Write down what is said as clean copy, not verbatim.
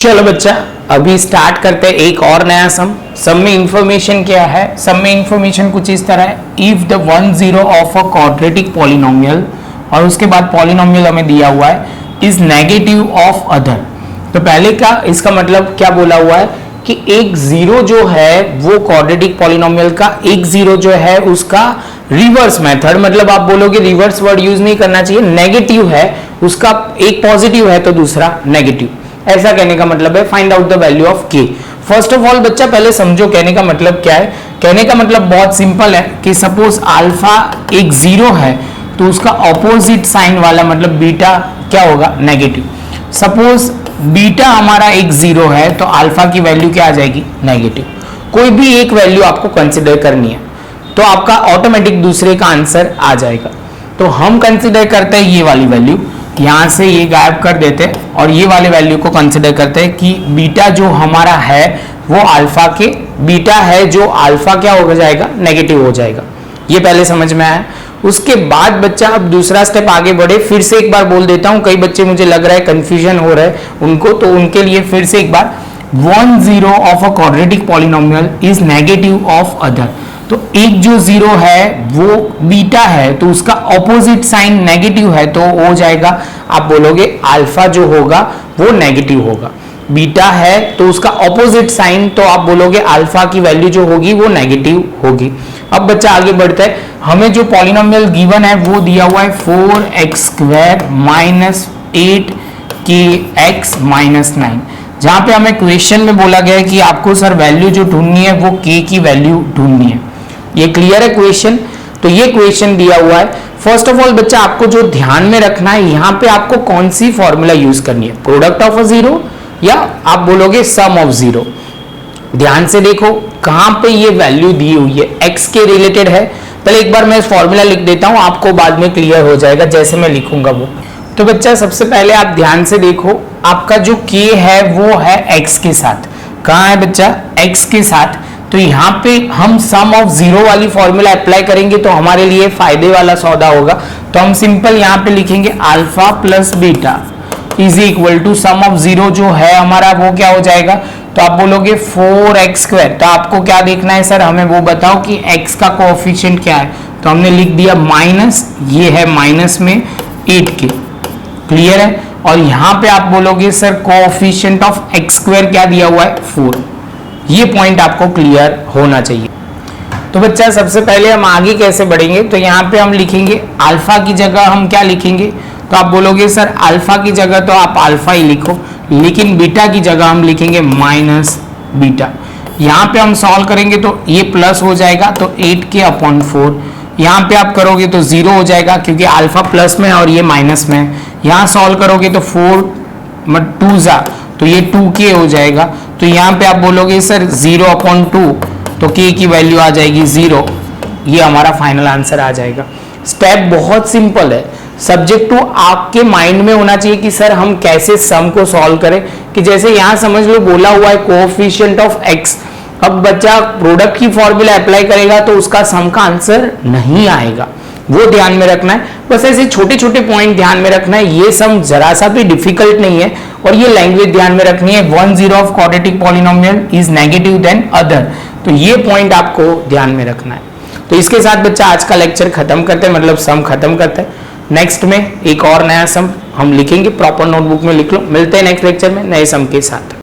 चलो बच्चा अभी स्टार्ट करते हैं एक और नया सम में इंफॉर्मेशन क्या है। सम में इंफॉर्मेशन कुछ इस तरह है, if the 1 0 of a quadratic polynomial और उसके बाद पॉलिनोमियल हमें दिया हुआ है इज नेगेटिव ऑफ अदर। तो पहले का इसका मतलब क्या बोला हुआ है कि एक जीरो जो है वो क्वाड्रेटिक पॉलिनोमियल का एक जीरो जो है उसका रिवर्स मेथड, मतलब आप बोलोगे रिवर्स वर्ड यूज नहीं करना चाहिए, नेगेटिव है उसका, एक पॉजिटिव है तो दूसरा नेगेटिव, ऐसा कहने का मतलब है। Find out the value of के। फर्स्ट ऑफ ऑल बच्चा पहले समझो कहने का मतलब क्या है। कहने का मतलब बहुत सिंपल है कि सपोज अल्फा एक जीरो है तो उसका ऑपोजिट साइन वाला मतलब बीटा क्या होगा, नेगेटिव। सपोज बीटा हमारा एक जीरो है तो अल्फा की वैल्यू क्या आ जाएगी, नेगेटिव। कोई भी एक वैल्यू आपको कंसिडर करनी है तो आपका ऑटोमेटिक दूसरे का आंसर आ जाएगा। तो हम कंसिडर करते हैं ये वाली वैल्यू, यहां से ये गायब कर देते हैं और ये वाले वैल्यू को कंसिडर करते हैं कि बीटा जो हमारा है वो अल्फा के, बीटा है जो अल्फा क्या हो जाएगा, नेगेटिव हो जाएगा। ये पहले समझ में आया। उसके बाद बच्चा अब दूसरा स्टेप आगे बढ़े, फिर से एक बार बोल देता हूं, कई बच्चे मुझे लग रहा है कंफ्यूजन हो रहा है उनको, तो उनके लिए फिर से एक बार 1 0 of a quadratic polynomial is negative of other. तो एक जो जीरो है वो बीटा है तो उसका ऑपोजिट साइन नेगेटिव है तो हो जाएगा, आप बोलोगे अल्फा जो होगा वो नेगेटिव होगा। बीटा है तो उसका ऑपोजिट साइन, तो आप बोलोगे अल्फा की वैल्यू जो होगी वो नेगेटिव होगी। अब बच्चा आगे बढ़ता है, हमें जो पॉलिनोमियल गिवन है वो दिया हुआ है 4x² माइनस 8kx माइनस 9, जहां पे हमें क्वेश्चन में बोला गया है कि आपको सर वैल्यू जो ढूंढनी है वो k की वैल्यू ढूंढनी है। ये क्लियर है क्वेश्चन। तो ये क्वेश्चन दिया हुआ है। फर्स्ट ऑफ ऑल बच्चा आपको जो ध्यान में रखना है, यहाँ पे आपको कौन सी फॉर्मूला यूज करनी है, प्रोडक्ट ऑफ अ जीरो या आप बोलोगे सम ऑफ जीरो। ध्यान से देखो कहां पे ये वैल्यू दी हुई है, x के रिलेटेड है। पहले एक बार मैं फॉर्मूला लिख देता हूं, आपको बाद में क्लियर हो जाएगा जैसे मैं लिखूंगा वो। तो बच्चा सबसे पहले आप ध्यान से देखो, आपका जो k है वो है x के साथ। कहां है बच्चा, x के साथ। तो यहाँ पे हम सम ऑफ जीरो वाली फॉर्मूला अप्लाई करेंगे तो हमारे लिए फायदे वाला सौदा होगा। तो हम सिंपल यहाँ पे लिखेंगे alpha plus beta is equal to sum of zero जो है हमारा वो क्या हो जाएगा, तो आप बोलोगे 4x²। तो आपको क्या देखना है सर, हमें वो बताओ कि x का कोएफिशिएंट क्या है। तो हमने लिख दिया माइनस, ये है माइनस में 8k, क्लियर है। और यहाँ पे आप बोलोगे सर कोएफिशिएंट ऑफ x² क्या दिया हुआ है, 4। ये पॉइंट आपको क्लियर होना चाहिए। तो बच्चा सबसे पहले हम आगे कैसे बढ़ेंगे, तो यहाँ पे हम लिखेंगे अल्फा की जगह हम क्या लिखेंगे, तो आप बोलोगे सर अल्फा की जगह तो आप अल्फा ही लिखो, लेकिन बीटा की जगह हम लिखेंगे माइनस बीटा। यहाँ पे हम सॉल्व करेंगे तो ये प्लस हो जाएगा तो 8k/4, यहाँ पे आप करोगे तो 0 हो जाएगा क्योंकि अल्फा प्लस में और ये माइनस में है। यहाँ सॉल्व करोगे तो 4 2 तो ये 2k हो जाएगा। तो यहाँ पे आप बोलोगे सर 0/2 तो k की वैल्यू आ जाएगी 0। ये हमारा फाइनल आंसर आ जाएगा। स्टेप बहुत सिंपल है, सब्जेक्ट टू आपके माइंड में होना चाहिए कि सर हम कैसे सम को सॉल्व करें। कि जैसे यहाँ समझ लो बोला हुआ है कोएफिशिएंट ऑफ x, अब बच्चा प्रोडक्ट की फॉर्मूला अप्लाई करेगा तो उसका सम का आंसर नहीं आएगा, वो ध्यान में रखना है। बस ऐसे छोटे छोटे पॉइंट ध्यान में रखना है, ये सम जरा सा भी डिफिकल्ट नहीं है। और ये लैंग्वेज ध्यान में रखनी है, 1 0 of quadratic polynomial is negative then other. तो ये पॉइंट आपको ध्यान में रखना है। तो इसके साथ बच्चा आज का लेक्चर खत्म करते हैं, मतलब सम खत्म करते हैं। नेक्स्ट में एक और नया सम हम लिखेंगे, प्रॉपर नोटबुक में लिख लो। मिलते हैं नेक्स्ट लेक्चर में नए सम के साथ।